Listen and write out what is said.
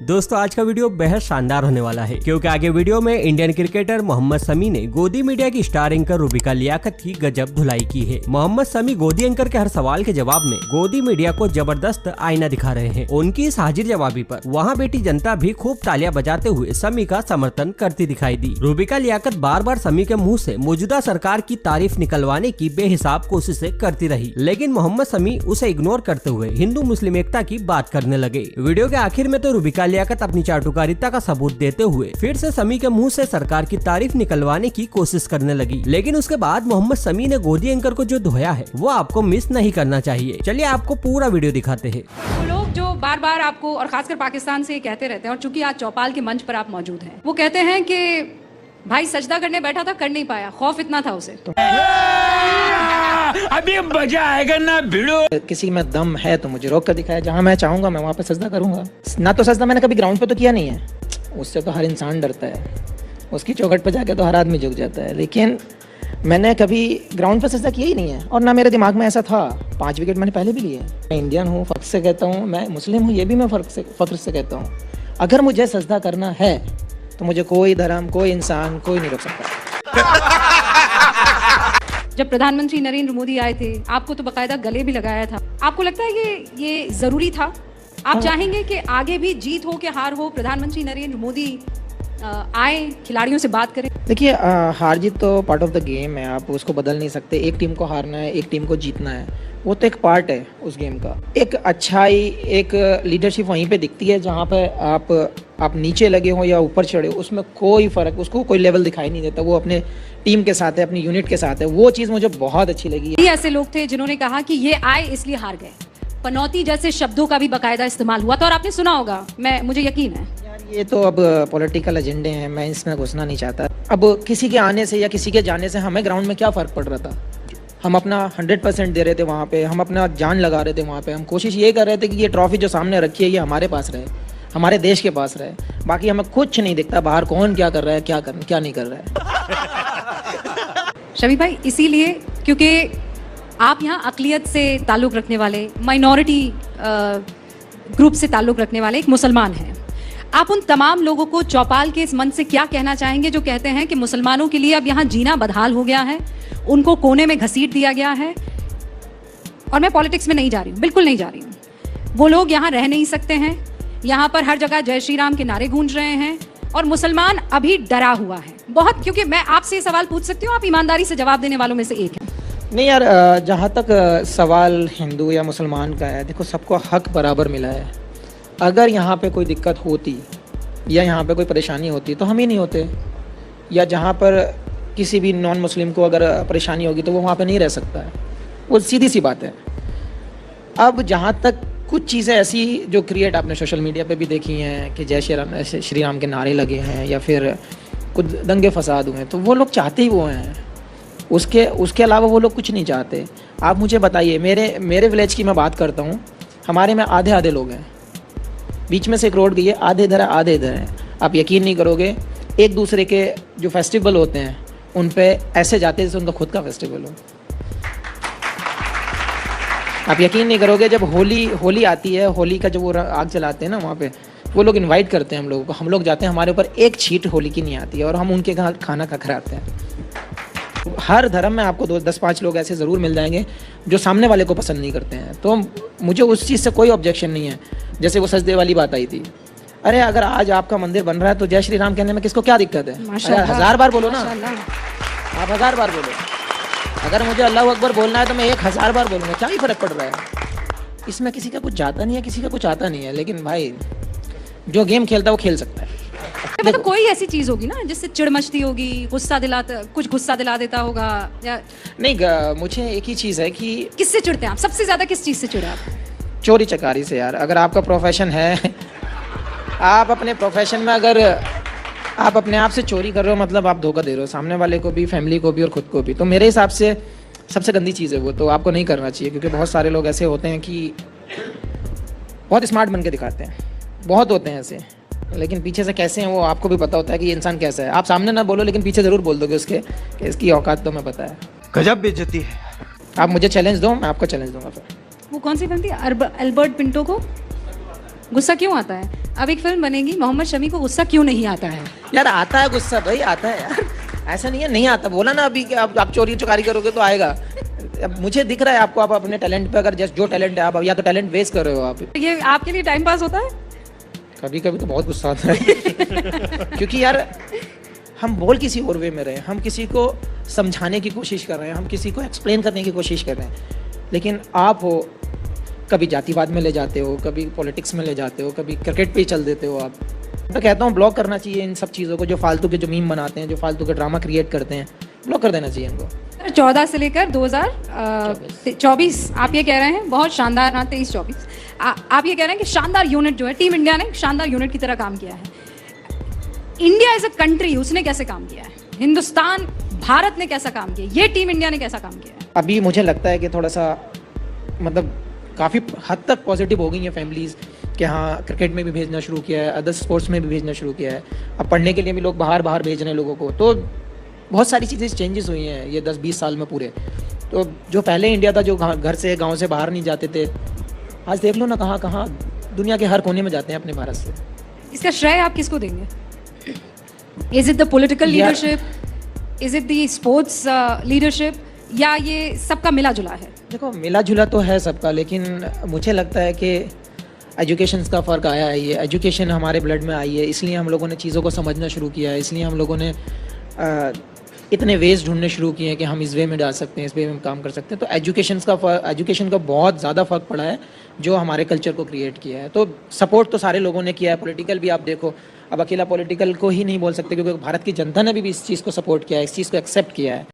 दोस्तों आज का वीडियो बेहद शानदार होने वाला है क्योंकि आगे वीडियो में इंडियन क्रिकेटर मोहम्मद शमी ने गोदी मीडिया की स्टार एंकर रूबिका लियाकत की गजब धुलाई की है। मोहम्मद शमी गोदी एंकर के हर सवाल के जवाब में गोदी मीडिया को जबरदस्त आईना दिखा रहे हैं। उनकी इस हाजिर जवाबी पर वहां बैठी जनता भी खूब तालियां बजाते हुए शमी का समर्थन करती दिखाई दी। रूबिका लियाकत बार बार शमी के मुँह से मौजूदा सरकार की तारीफ निकलवाने की बेहिसाब कोशिशें करती रही, लेकिन मोहम्मद शमी उसे इग्नोर करते हुए हिंदू मुस्लिम एकता की बात करने लगे। वीडियो के आखिर में तो रूबिका लियाकत अपनी चाटुकारिता का सबूत देते हुए फिर से शमी के मुंह से सरकार की तारीफ निकलवाने की कोशिश करने लगी, लेकिन उसके बाद मोहम्मद शमी ने गोदी एंकर को जो धोया है वो आपको मिस नहीं करना चाहिए। चलिए आपको पूरा वीडियो दिखाते हैं। वो लोग जो बार बार आपको और खासकर पाकिस्तान से कहते रहते हैं, और चूंकि आज चौपाल के मंच पर आप मौजूद हैं, वो कहते हैं कि भाई सजदा करने बैठा था, कर नहीं पाया, खौफ इतना था उसे। अभी मजा आएगा ना भिड़ो। किसी में दम है तो मुझे रोक कर दिखाया, जहाँ मैं चाहूंगा मैं वहाँ पे सजदा करूंगा। ना तो सजदा मैंने कभी ग्राउंड पे तो किया नहीं है, उससे तो हर इंसान डरता है, उसकी चौखट पे जाके तो हर आदमी झुक जाता है, लेकिन मैंने कभी ग्राउंड पे सजदा किया ही नहीं है और ना मेरे दिमाग में ऐसा था। 5 विकेट मैंने पहले भी लिए। मैं इंडियन हूँ, फख्र से कहता हूँ, मैं मुस्लिम हूँ, ये भी मैं फख्र से कहता हूँ। अगर मुझे सजदा करना है तो मुझे कोई धर्म, कोई इंसान, कोई नहीं रोक सकता। जब प्रधानमंत्री नरेंद्र मोदी आए थे, आपको तो बकायदा गले भी लगाया था। आपको लगता है कि ये जरूरी था? आप चाहेंगे कि आगे भी जीत हो कि हार हो, प्रधानमंत्री नरेंद्र मोदी आए, खिलाड़ियों से बात करें? देखिए, हार जीत तो पार्ट ऑफ द गेम है, आप उसको बदल नहीं सकते। एक टीम को हारना है, एक टीम को जीतना है, वो तो एक पार्ट है उस गेम का। एक अच्छाई, एक लीडरशिप वहीं पे दिखती है जहाँ पे आप नीचे लगे हो या ऊपर चढ़े हो, उसमें कोई फ़र्क, उसको कोई लेवल दिखाई नहीं देता। वो अपने टीम के साथ है, अपनी यूनिट के साथ है। वो चीज़ मुझे बहुत अच्छी लगी। ये ऐसे लोग थे जिन्होंने कहा कि ये आए इसलिए हार गए। पनौती जैसे शब्दों का भी बकायदा इस्तेमाल हुआ था और आपने सुना होगा, मुझे यकीन है। ये तो अब पॉलिटिकल एजेंडे हैं, मैं इसमें घुसना नहीं चाहता। अब किसी के आने से या किसी के जाने से हमें ग्राउंड में क्या फ़र्क पड़ रहा था? हम अपना 100% दे रहे थे वहाँ पे, हम अपना जान लगा रहे थे वहाँ पे। हम कोशिश ये कर रहे थे कि ये ट्रॉफी जो सामने रखी है ये हमारे पास रहे, हमारे देश के पास रहे। बाकी हमें कुछ नहीं दिखता बाहर कौन क्या कर रहा है, क्या नहीं कर रहा है। शमी भाई, इसीलिए क्योंकि आप यहाँ अक़लियत से ताल्लुक़ रखने वाले, माइनॉरिटी ग्रुप से ताल्लुक़ रखने वाले एक मुसलमान हैं, आप उन तमाम लोगों को चौपाल के इस मंच से क्या कहना चाहेंगे जो कहते हैं कि मुसलमानों के लिए अब यहाँ जीना बदहाल हो गया है, उनको कोने में घसीट दिया गया है? और मैं पॉलिटिक्स में नहीं जा रही हूँ, बिल्कुल नहीं जा रही हूँ। वो लोग यहाँ रह नहीं सकते हैं, यहाँ पर हर जगह जय श्री राम के नारे गूंज रहे हैं और मुसलमान अभी डरा हुआ है बहुत। क्योंकि मैं आपसे ये सवाल पूछ सकती हूँ, आप ईमानदारी से जवाब देने वालों में से एक हैं। नहीं यार, जहाँ तक सवाल हिंदू या मुसलमान का है, देखो सबको हक बराबर मिला है। अगर यहाँ पे कोई दिक्कत होती या यहाँ पे कोई परेशानी होती तो हम ही नहीं होते, या जहाँ पर किसी भी नॉन मुस्लिम को अगर परेशानी होगी तो वो वहाँ पे नहीं रह सकता है। वो सीधी सी बात है। अब जहाँ तक कुछ चीज़ें ऐसी जो क्रिएट आपने सोशल मीडिया पे भी देखी हैं कि जय श्री राम के नारे लगे हैं या फिर कुछ दंगे फसाद हुए हैं, तो वो लोग चाहते ही वो हैं, उसके अलावा वो लोग कुछ नहीं चाहते। आप मुझे बताइए, मेरे विलेज की मैं बात करता हूँ, हमारे में आधे लोग हैं, बीच में से एक रोड गई है, आधे इधर है आधे इधर है। आप यकीन नहीं करोगे, एक दूसरे के जो फेस्टिवल होते हैं उन पे ऐसे जाते हैं जैसे उनका खुद का फेस्टिवल हो। आप यकीन नहीं करोगे, जब होली आती है, होली का जब वो आग जलाते हैं ना, वहाँ पे वो लोग इनवाइट करते हैं हम लोगों को, हम लोग जाते हैं, हमारे ऊपर एक छींट होली की नहीं आती है और हम उनके घर खाना खा कर आते हैं। हर धर्म में आपको 10-5 लोग ऐसे ज़रूर मिल जाएंगे जो सामने वाले को पसंद नहीं करते हैं, तो मुझे उस चीज़ से कोई ऑब्जेक्शन नहीं है। जैसे वो सजदे वाली बात आई थी, अरे अगर आज आपका मंदिर बन रहा है तो जय श्री राम कहने में किसको क्या दिक्कत है? 1000 बार बोलो ना, आप 1000 बार बोलो। अगर मुझे अल्लाह अकबर बोलना है तो मैं 1000 बार बोलूँगा, क्या ही फ़र्क पड़ रहा है? इसमें किसी का कुछ जाता नहीं है, किसी का कुछ आता नहीं है, लेकिन भाई जो गेम खेलता है वो खेल सकता है। मतलब कोई ऐसी चीज़ होगी ना जिससे चिड़ मचती होगी, कुछ गुस्सा दिला देता होगा या नहीं? मुझे एक ही चीज़ है कि किससे चिढ़ते हैं आप सबसे ज़्यादा? किस चीज़ से चिढ़े आप? चोरी चकारी से यार। अगर आपका प्रोफेशन है, आप अपने प्रोफेशन में अगर आप अपने आप से चोरी कर रहे हो, मतलब आप धोखा दे रहे हो सामने वाले को भी, फैमिली को भी और ख़ुद को भी। तो मेरे हिसाब से सबसे गंदी चीज़ है वो, तो आपको नहीं करना चाहिए। क्योंकि बहुत सारे लोग ऐसे होते हैं कि बहुत स्मार्ट बन के दिखाते हैं, बहुत होते हैं ऐसे, लेकिन पीछे से कैसे हैं वो आपको भी पता होता है कि ये इंसान कैसा है। आप सामने ना बोलो लेकिन पीछे ज़रूर बोल दोगे उसके कि इसकी औकात तो मैं पता है। गजब बेइज्जती है। आप मुझे चैलेंज दो, मैं आपको चैलेंज दूंगा। फिर वो कौन सी फिल्म थी, अल्बर्ट पिंटो को गुस्सा क्यों आता है? अब एक फिल्म बनेगी, मोहम्मद शमी को गुस्सा क्यों नहीं आता है? यार आता है गुस्सा भाई, आता है यार, ऐसा नहीं है नहीं आता। बोला ना अभी कि आप चोरी चुकारी करोगे तो आएगा। अब मुझे दिख रहा है आपको, आप अपने टैलेंट पे अगर जस्ट जो टैलेंट है आप या तो टैलेंट वेस्ट कर रहे हो आप। ये आपके लिए टाइम पास होता है? कभी कभी तो बहुत गुस्सा आता है क्योंकि यार हम बोल किसी और वे में रहे हैं, हम किसी को समझाने की कोशिश कर रहे हैं, हम किसी को एक्सप्लेन करने की कोशिश कर रहे हैं, लेकिन आप हो कभी जातिवाद में ले जाते हो, कभी पॉलिटिक्स में ले जाते हो, कभी क्रिकेट पे ही चल देते हो आप। तो कहता हूँ ब्लॉक करना चाहिए इन सब चीज़ों को, जो फालतू के जो मीम बनाते हैं, जो फालतू के ड्रामा क्रिएट करते हैं, ब्लॉक कर देना चाहिए इनको। 14 से लेकर 2024 आप ये कह रहे हैं बहुत शानदार, हाँ 23-24 आप ये कह रहे हैं कि शानदार यूनिट जो है, टीम इंडिया ने शानदार यूनिट की तरह काम किया है। इंडिया एज अ कंट्री उसने कैसे काम किया है? हिंदुस्तान भारत ने कैसा काम किया? ये टीम इंडिया ने कैसा काम किया है? अभी मुझे लगता है कि थोड़ा सा मतलब काफ़ी हद तक पॉजिटिव हो गई हैं फैमिलीज़ कि हाँ क्रिकेट में भी भेजना शुरू किया है, अदर स्पोर्ट्स में भी भेजना शुरू किया है, अब पढ़ने के लिए भी लोग बाहर भेज रहे हैं लोगों को। तो बहुत सारी चीज़ें चेंजेस हुई हैं ये 10-20 साल में पूरे। तो जो पहले इंडिया था जो घर से गाँव से बाहर नहीं जाते थे, आज देख लो ना कहाँ कहाँ दुनिया के हर कोने में जाते हैं अपने भारत से। इसका श्रेय आप किसको देंगे? Is it the political leadership, is it the sports leadership, या ये सबका मिला जुला है? देखो मिला जुला तो है सबका, लेकिन मुझे लगता है कि एजुकेशन का फ़र्क आया है। ये एजुकेशन हमारे ब्लड में आई है, इसलिए हम लोगों ने चीज़ों को समझना शुरू किया है, इसलिए हम लोगों ने इतने वेज ढूंढने शुरू किए हैं कि हम इस वे में डाल सकते हैं, इस वे में काम कर सकते हैं। तो एजुकेशन का बहुत ज़्यादा फ़र्क पड़ा है जो हमारे कल्चर को क्रिएट किया है। तो सपोर्ट तो सारे लोगों ने किया है, पॉलिटिकल भी आप देखो, अब अकेला पॉलिटिकल को ही नहीं बोल सकते क्योंकि भारत की जनता ने भी इस चीज़ को सपोर्ट किया है, इस चीज़ को एक्सेप्ट किया है।